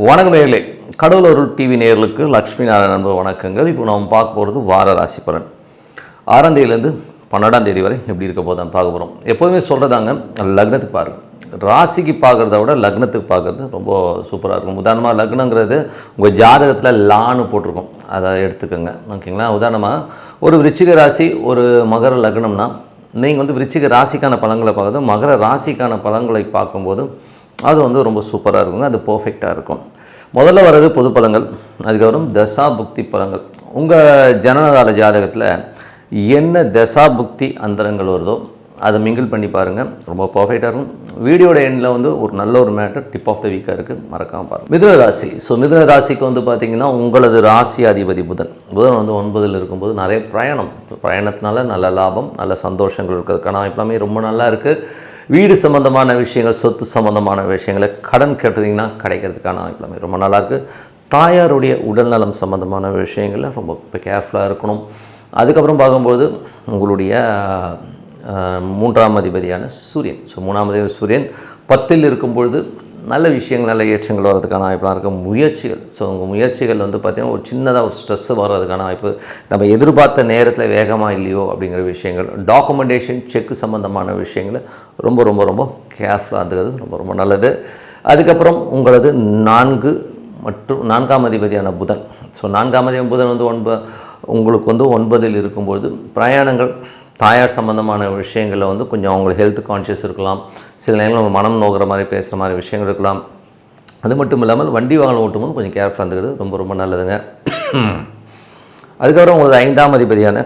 வணக்கம் நேயர்களே, கடவுளூர் டிவி நேயர்களுக்கு லக்ஷ்மி நாராயண அன்பு வணக்கங்கள். இப்போ நாம் பார்க்க போகிறது வார ராசி பலன் 6ஆம் தேதியிலேருந்து 12ஆம் தேதி வரை எப்படி இருக்க போதான் பார்க்க போகிறோம். எப்போதுமே சொல்கிறதாங்க, லக்னத்துக்கு பாருங்கள். ராசிக்கு பார்க்குறத விட லக்னத்துக்கு பார்க்குறது ரொம்ப சூப்பராக இருக்கும். உதாரணமாக லக்னங்கிறது உங்கள் ஜாதகத்தில் லான்னு போட்டிருக்கோம், அதை எடுத்துக்கோங்க. ஓகேங்களா? உதாரணமாக ஒரு விருச்சிக ராசி ஒரு மகர லக்னம்னா நீங்கள் விருச்சிக ராசிக்கான பலன்களை பார்க்குறது, மகர ராசிக்கான பலன்களை பார்க்கும்போது அது ரொம்ப சூப்பராக இருக்குங்க. அது பர்ஃபெக்டாக இருக்கும். முதல்ல வர்றது பொது பலன்கள், அதுக்கப்புறம் தசா புக்தி பலன்கள். உங்கள் ஜனனகால ஜாதகத்தில் என்ன தசா புக்தி அந்தரங்கள் வருதோ அதை மிங்கிள் பண்ணி பாருங்கள், ரொம்ப பர்ஃபெக்டாக இருக்கும். வீடியோட எண்டில் ஒரு நல்ல ஒரு மேட்டர் டிப் ஆஃப் த வீக்காக இருக்குது, மறக்காமல் பாருங்கள். மிதுன ராசி. மிதுன ராசிக்கு பார்த்திங்கன்னா உங்களது ராசி அதிபதி புதன் 9ல் இருக்கும்போது நிறைய பயணத்தினால நல்ல லாபம், நல்ல சந்தோஷங்கள் இருக்கிறதுக்கான எல்லாமே ரொம்ப நல்லா இருக்குது. வீடு சம்மந்தமான விஷயங்கள், சொத்து சம்மந்தமான விஷயங்களை கடன் கேட்டதிங்கன்னா கிடைக்கிறதுக்கான எல்லாமே ரொம்ப நல்லாயிருக்கு. தாயாருடைய உடல்நலம் சம்மந்தமான விஷயங்களில் ரொம்ப கேர்ஃபுல்லாக இருக்கணும். அதுக்கப்புறம் பார்க்கும்போது உங்களுடைய 3ஆம் அதிபதியான சூரியன். 3ஆம் அதிபதி சூரியன் 10ல் இருக்கும்பொழுது நல்ல விஷயங்கள், நல்ல ஏற்றங்கள் வர்றதுக்கான வாய்ப்பெலாம் இருக்குது. முயற்சிகள், உங்கள் முயற்சிகள் பார்த்திங்கன்னா ஒரு சின்னதாக ஒரு ஸ்ட்ரெஸ்ஸு வர்றதுக்கான வாய்ப்பு. நம்ம எதிர்பார்த்த நேரத்தில் வேகமாக இல்லையோ அப்படிங்கிற விஷயங்கள், டாக்குமெண்டேஷன் செக்கு சம்மந்தமான விஷயங்களை ரொம்ப ரொம்ப ரொம்ப கேர்ஃபுல்லாக இருந்துக்கிறது ரொம்ப ரொம்ப நல்லது. அதுக்கப்புறம் உங்களது 4 மற்றும் 4ஆம் அதிபதியான புதன். 4ஆம் அதிபதி புதன் உங்களுக்கு 9ல் இருக்கும்போது பிரயாணங்கள், தாயார் சம்மந்தமான விஷயங்களில் கொஞ்சம் அவங்களுக்கு ஹெல்த் கான்ஷியஸ் இருக்கலாம். சில நேரங்கள் மனம் நோக்கிற மாதிரி பேசுகிற மாதிரி விஷயங்கள் இருக்கலாம். அது மட்டும் இல்லாமல் வண்டி வாகனம் ஓட்டும்போது கொஞ்சம் கேர்ஃபுல்லாக இருந்துக்கிறது ரொம்ப ரொம்ப நல்லதுங்க. அதுக்கப்புறம் உங்களுக்கு 5ஆம் அதிபதியான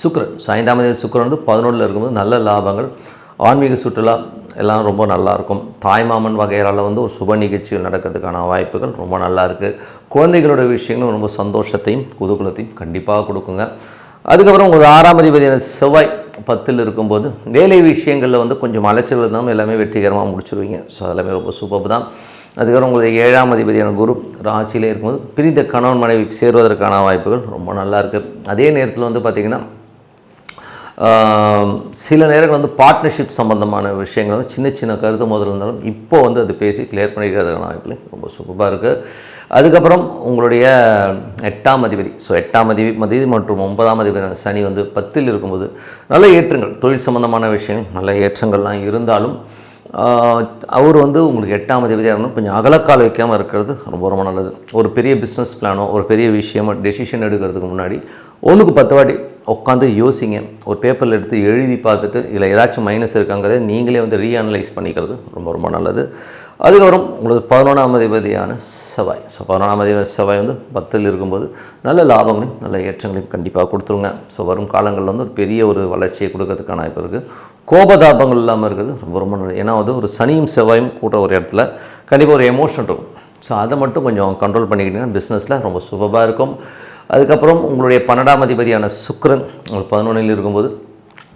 சுக்கிரன். 5ஆம் அதிபதி சுக்கிரன் 11ல் இருக்கும்போது நல்ல லாபங்கள், ஆன்மீக சுற்றுலா எல்லாம் ரொம்ப நல்லாயிருக்கும். தாய்மாமன் வகையால் ஒரு சுப நிகழ்ச்சிகள் நடக்கிறதுக்கான வாய்ப்புகள் ரொம்ப நல்லா இருக்குது. குழந்தைகளோட விஷயங்களும் ரொம்ப சந்தோஷத்தையும் குதூகலத்தையும் கண்டிப்பாக கொடுக்குங்க. அதுக்கப்புறம் உங்களுக்கு 6ஆம் அதிபதியான செவ்வாய் 10ல் இருக்கும்போது வேலை விஷயங்களில் கொஞ்சம் அலைச்சல் இருந்தாலும் எல்லாமே வெற்றிகரமாக முடிச்சுருவீங்க. அதெல்லாமே ரொம்ப சூப்பர் தான். அதுக்கப்புறம் உங்களுக்கு 7ஆம் அதிபதியான குரு ராசியிலே இருக்கும்போது பிரிந்த கணவன் மனைவி சேருவதற்கான வாய்ப்புகள் ரொம்ப நல்லா இருக்குது. அதே நேரத்தில் பார்த்திங்கன்னா சில நேரங்கள் பார்ட்னர்ஷிப் சம்மந்தமான விஷயங்கள் சின்ன சின்ன கருத்து முதல்ல இருந்தாலும் இப்போ அது பேசி கிளியர் பண்ணிக்கிறதுக்கான வாய்ப்புகள் ரொம்ப சூப்பராக இருக்குது. அதுக்கப்புறம் உங்களுடைய 8ஆம் அதிபதி. 8ஆம் அதிபதி மற்றும் 9ஆம் அதிபதி சனி 10ல் இருக்கும்போது நல்ல ஏற்றங்கள், தொழில் சம்மந்தமான விஷயங்கள் நல்ல ஏற்றங்கள்லாம் இருந்தாலும் அவர் உங்களுக்கு 8ஆம் அதிபதியாக இருந்தால் கொஞ்சம் அகலக்கால் வைக்காமல் இருக்கிறது ரொம்ப ரொம்ப நல்லது. ஒரு பெரிய பிஸ்னஸ் பிளானோ ஒரு பெரிய விஷயமோ டெசிஷன் எடுக்கிறதுக்கு முன்னாடி 1க்கு 10 வாட்டி உட்காந்து யோசிங்க. ஒரு பேப்பரில் எடுத்து எழுதி பார்த்துட்டு இதில் ஏதாச்சும் மைனஸ் இருக்காங்கிறத நீங்களே ரீஅனலைஸ் பண்ணிக்கிறது ரொம்ப ரொம்ப நல்லது. அதுக்கப்புறம் உங்களுக்கு 11ஆம் அதிபதியான செவ்வாய். 11ஆம் அதிபதி செவ்வாய் 10ல் இருக்கும்போது நல்ல லாபங்களையும் நல்ல ஏற்றங்களையும் கண்டிப்பாக கொடுத்துருங்க. வரும் காலங்களில் ஒரு பெரிய ஒரு வளர்ச்சியை கொடுக்கறதுக்கான வாய்ப்பு இருக்குது. கோபதாபங்கள் இல்லாமல் இருக்கிறது ரொம்ப ரொம்ப நல்லது. ஏன்னா ஒரு சனியும் செவ்வாயும் கூட்ட ஒரு இடத்துல கண்டிப்பாக ஒரு எமோஷன் இருக்கும். அதை மட்டும் கொஞ்சம் கண்ட்ரோல் பண்ணிக்கிட்டிங்கன்னா பிஸ்னஸில் ரொம்ப சூப்பராக இருக்கும். அதுக்கப்புறம் உங்களுடைய 12ஆம் அதிபதியான சுக்கிரன் உங்களுக்கு 11ல் இருக்கும்போது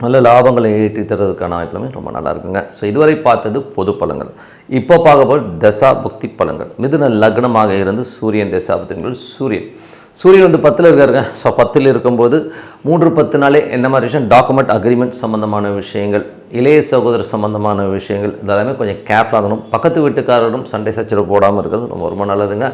நல்ல லாபங்களை ஏற்றி தர்றதுக்கான வாய்ப்புமே ரொம்ப நல்லா இருக்குங்க. இதுவரை பார்த்தது பொது பலன்கள். இப்போ பார்க்க போது தசா புக்தி பலன்கள். மிதுன லக்னமாக இருந்து சூரியன் தசா புக்திகள். சூரியன் 10ல் இருக்காருங்க. 10ல் இருக்கும்போது 3-10 என்ன மாதிரி விஷயம், டாக்குமெண்ட் அக்ரிமெண்ட் சம்மந்தமான விஷயங்கள், இளைய சகோதரர் சம்மந்தமான விஷயங்கள் இதெல்லாமே கொஞ்சம் கேர்ஃபுல்லாக இருக்கணும். பக்கத்து வீட்டுக்காரரும் சண்டை சச்சரவு போடாமல் இருக்கிறது ரொம்ப ரொம்ப நல்லதுங்க.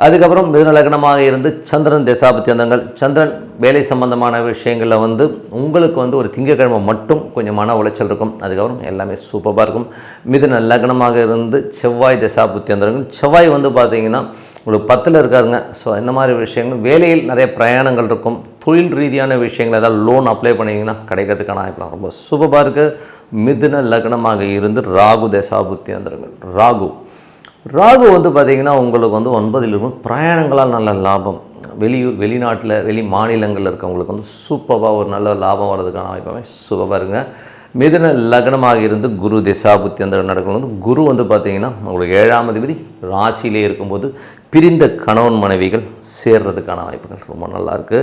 அதுக்கப்புறம் மிதுன லக்னமாக இருந்து சந்திரன் தசாபுத்தி அந்தங்கள். சந்திரன் வேலை சம்பந்தமான விஷயங்களில் உங்களுக்கு ஒரு திங்கக்கிழமை மட்டும் கொஞ்சம் மன உளைச்சல் இருக்கும். அதுக்கப்புறம் எல்லாமே சூப்பராக இருக்கும். மிதுன லக்னமாக இருந்து செவ்வாய் தசாபுத்தி அந்தங்கள். செவ்வாய் பார்த்திங்கன்னா உங்களுக்கு 10ல் இருக்காருங்க. இந்த மாதிரி விஷயங்கள், வேலையில் நிறைய பிரயாணங்கள் இருக்கும். தொழில் ரீதியான விஷயங்கள் ஏதாவது லோன் அப்ளை பண்ணிங்கன்னா கிடைக்கிறதுக்கான வாய்ப்புலாம் ரொம்ப சூப்பராக இருக்குது. மிதுன லக்னமாக இருந்து ராகு தசாபுத்தி அந்தங்கள். ராகு பார்த்திங்கன்னா உங்களுக்கு 9ல் இருக்கும். பிரயாணங்களால் நல்ல லாபம், வெளிநாட்டில் வெளி மாநிலங்களில் இருக்கவங்களுக்கு சூப்பராக ஒரு நல்ல லாபம் வர்றதுக்கான வாய்ப்புமே சூப்பராக இருக்குங்க. மிதுன லக்னமாக இருந்து குரு தசாபுத்தி அந்த நடக்கும்போது குரு பார்த்திங்கன்னா உங்களுக்கு 7ஆம் அதிபதி ராசியிலே இருக்கும்போது பிரிந்த கணவன் மனைவிகள் சேர்றதுக்கான வாய்ப்புகள் ரொம்ப நல்லாயிருக்கு.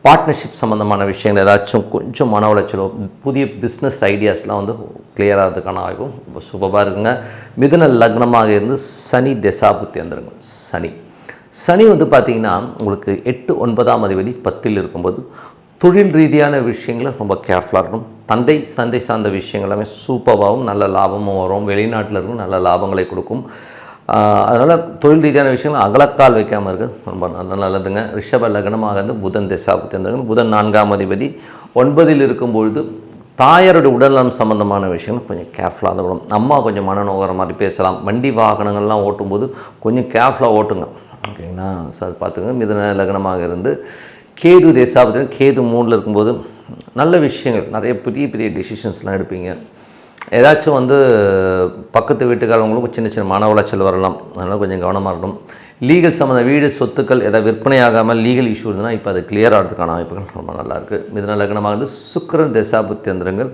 பார்ட்னர்ஷிப் சம்மந்தமான விஷயங்கள் ஏதாச்சும் கொஞ்சம் மன உளைச்சலோ புதிய பிஸ்னஸ் ஐடியாஸ்லாம் கிளியர் ஆகிறதுக்கான வாய்ப்பும் ரொம்ப சூப்பராக இருக்குங்க. மிதுன லக்னமாக இருந்து சனி தசாபுத்தி வந்துருங்க. சனி பார்த்திங்கன்னா உங்களுக்கு 8-9ஆம் அதிபதி 10ல் இருக்கும்போது தொழில் ரீதியான விஷயங்களை ரொம்ப கேர்ஃபுல்லாக இருக்கணும். சந்தை சார்ந்த விஷயங்கள் எல்லாமே சூப்பராகவும் நல்ல லாபமும் வரும். வெளிநாட்டில் இருக்கும் நல்ல லாபங்களை கொடுக்கும். அதனால் தொழில் ரீதியான விஷயங்கள் அகலக்கால் வைக்காமல் இருக்குது ரொம்ப நல்லதுங்க. ரிஷப லக்னமாக இருந்து புதன் திசாபுத்தி அந்த புதன் 4ஆம் அதிபதி 9இல் இருக்கும்பொழுது தாயாருடைய உடல்நலம் சம்மந்தமான விஷயங்கள் கொஞ்சம் கேர்ஃபுல்லாக தான் இருக்கணும். அம்மா கொஞ்சம் மனநோகிற மாதிரி பேசலாம். வண்டி வாகனங்கள்லாம் ஓட்டும்போது கொஞ்சம் கேர்ஃபுல்லாக ஓட்டுங்க, ஓகேங்களா? ஸோ அது பார்த்துங்க. மிதுன லக்னமாக இருந்து கேது தேசாபத்தில் கேது 3இல் இருக்கும்போது நல்ல விஷயங்கள் நிறைய பெரிய பெரிய டெசிஷன்ஸ்லாம் எடுப்பீங்க. ஏதாச்சும் வந்து பக்கத்து வீட்டுக்காரவங்களுக்கும் சின்ன சின்ன மன உளைச்சல் வரலாம், அதனால் கொஞ்சம் கவனமாக இருக்கணும். லீகல் சம்மந்த வீடு சொத்துக்கள் எதாவது விற்பனையாகாமல் லீகல் இஷ்யூ இருந்ததுன்னா இப்போ அது கிளியர் ஆகிறதுக்கான வாய்ப்புகள் ரொம்ப நல்லாயிருக்கு. மிதுன லக்னமாக வந்து சுக்கிரன் தசாபுத்தி அந்தரங்கள்.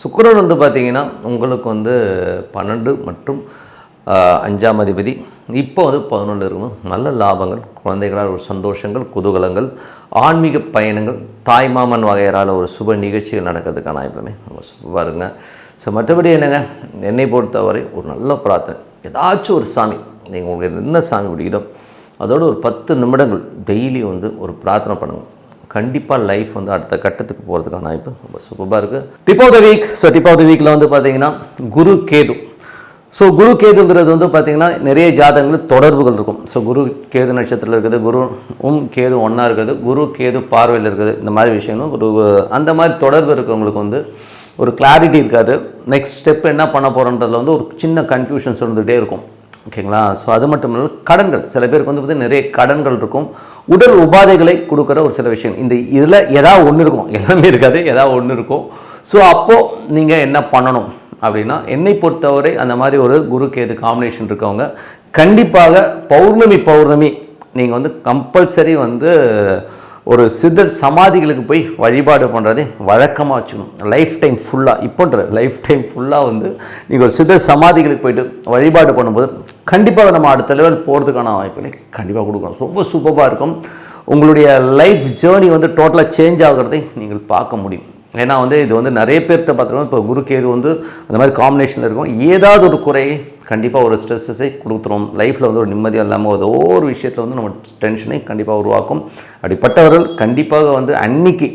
சுக்கிரன் வந்து பார்த்திங்கன்னா உங்களுக்கு வந்து 12 மற்றும் 5ஆம் அதிபதி இப்போ வந்து 11 இருக்கணும். நல்ல லாபங்கள், குழந்தைகளால் ஒரு சந்தோஷங்கள், குதூகலங்கள், ஆன்மீக பயணங்கள், தாய்மாமன் வகையறால் ஒரு சுப நிகழ்ச்சிகள் நடக்கிறதுக்கான வாய்ப்புமே ரொம்ப சூப்பராக இருங்க. ஸோ மற்றபடி என்னங்க, என்னை பொறுத்தவரை ஒரு நல்ல பிரார்த்தனை, ஏதாச்சும் ஒரு சாமி நீங்கள் உங்களுக்கு என்ன சாமி பிடிக்குதோ அதோட ஒரு 10 நிமிடங்கள் டெய்லி வந்து ஒரு பிரார்த்தனை பண்ணுங்கள். கண்டிப்பாக லைஃப் வந்து அடுத்த கட்டத்துக்கு போகிறதுக்கான வாய்ப்பு ரொம்ப சூப்பராக இருக்குது. Dip of the week. So dip of the வீக்கில் வந்து பார்த்திங்கன்னா குரு கேது. ஸோ குரு கேதுங்கிறது வந்து பார்த்திங்கன்னா நிறைய ஜாதகங்கள் தொடர்புகள் இருக்கும். ஸோ குரு கேது நட்சத்திரத்தில் இருக்குது, குருவும் கேது ஒன்றா இருக்குது, குரு கேது பார்வையில் இருக்குது. இந்த மாதிரி விஷயங்களும் குரு அந்த மாதிரி தொடர்பு இருக்கிறவங்களுக்கு வந்து ஒரு கிளாரிட்டி இருக்காது. நெக்ஸ்ட் ஸ்டெப் என்ன பண்ண போகிறோன்றதுல வந்து ஒரு சின்ன கன்ஃபியூஷன்ஸ் இருந்துகிட்டே இருக்கும், ஓகேங்களா? ஸோ அது மட்டும் இல்லை, கடன்கள் சில பேருக்கு வந்து பார்த்திங்கன்னா நிறைய கடன்கள் இருக்கும். உடல் உபாதைகளை கொடுக்குற ஒரு சில விஷயம் இந்த இதில் ஏதாவது ஒன்று இருக்கும், எல்லாமே இருக்காது, ஏதாவது ஒன்று இருக்கும். ஸோ அப்போது நீங்கள் என்ன பண்ணணும் அப்படின்னா, என்னை பொறுத்தவரை அந்த மாதிரி ஒரு குரு கேது காம்பினேஷன் இருக்கவங்க கண்டிப்பாக பௌர்ணமி நீங்கள் வந்து கம்பல்சரி வந்து ஒரு சித்தர் சமாதிகளுக்கு போய் வழிபாடு பண்ணுறதே வழக்கமாக வச்சுக்கணும். லைஃப் டைம் ஃபுல்லாக வந்து நீங்கள் ஒரு சித்தர் சமாதிகளுக்கு போய்ட்டு வழிபாடு பண்ணும்போது கண்டிப்பாக நம்ம அடுத்த லெவல் போகிறதுக்கான வாய்ப்புகளை கண்டிப்பாக கொடுக்கணும். ரொம்ப சூப்பராக இருக்கும். உங்களுடைய லைஃப் ஜேர்னி வந்து டோட்டலாக சேஞ்ச் ஆகிறதை நீங்கள் பார்க்க முடியும். ஏன்னா வந்து இது வந்து நிறைய பேர்கிட்ட பார்த்துருக்கோம். இப்போ குரு கேது வந்து அந்த மாதிரி காம்பினேஷனில் இருக்கும். ஏதாவது ஒரு குறையை கண்டிப்பாக ஒரு ஸ்ட்ரெஸ்ஸை கொடுத்துரும். லைஃப்பில் வந்து ஒரு நிம்மதியாக இல்லாமல் ஏதோ ஒரு விஷயத்தில் வந்து நம்ம டென்ஷனை கண்டிப்பாக உருவாக்கும். அப்படிப்பட்டவர்கள் கண்டிப்பாக வந்து அன்னைக்கு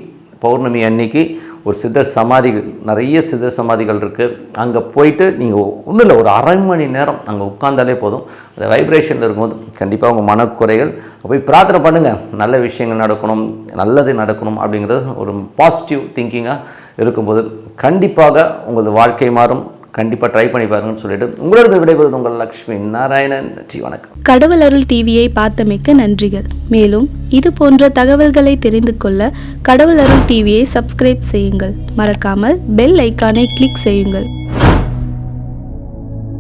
பௌர்ணமி அன்னைக்கு ஒரு சித்தர் சமாதிகள், நிறைய சித்தர் சமாதிகள் இருக்குது, அங்கே போயிட்டு நீங்கள் ஒன்றும் இல்லை, ஒரு அரை மணி நேரம் அங்கே உட்கார்ந்தாலே போதும். அந்த வைப்ரேஷனில் இருக்கும்போது கண்டிப்பாக உங்கள் மனக்குறைகள் போய் பிரார்த்தனை பண்ணுங்கள். நல்ல விஷயங்கள் நடக்கணும், நல்லது நடக்கணும் அப்படிங்கிறது ஒரு பாசிட்டிவ் திங்கிங்காக இருக்கும்போது கண்டிப்பாக உங்களது வாழ்க்கை மாறும். கண்டிப்பாக ட்ரை பண்ணி பாருங்கன்னு சொல்லிட்டு உங்களோட விடைபெறுவது உங்கள் லக்ஷ்மி நாராயணன். வணக்கம். கடவுள் அருள் டிவியை பார்த்தமைக்கு நன்றிகள். மேலும் இது போன்ற தகவல்களை தெரிந்து கொள்ள கடவுள் அருள் டிவியை சப்ஸ்கிரைப் செய்யுங்கள். மறக்காமல் பெல் ஐக்கானை கிளிக் செய்யுங்கள்.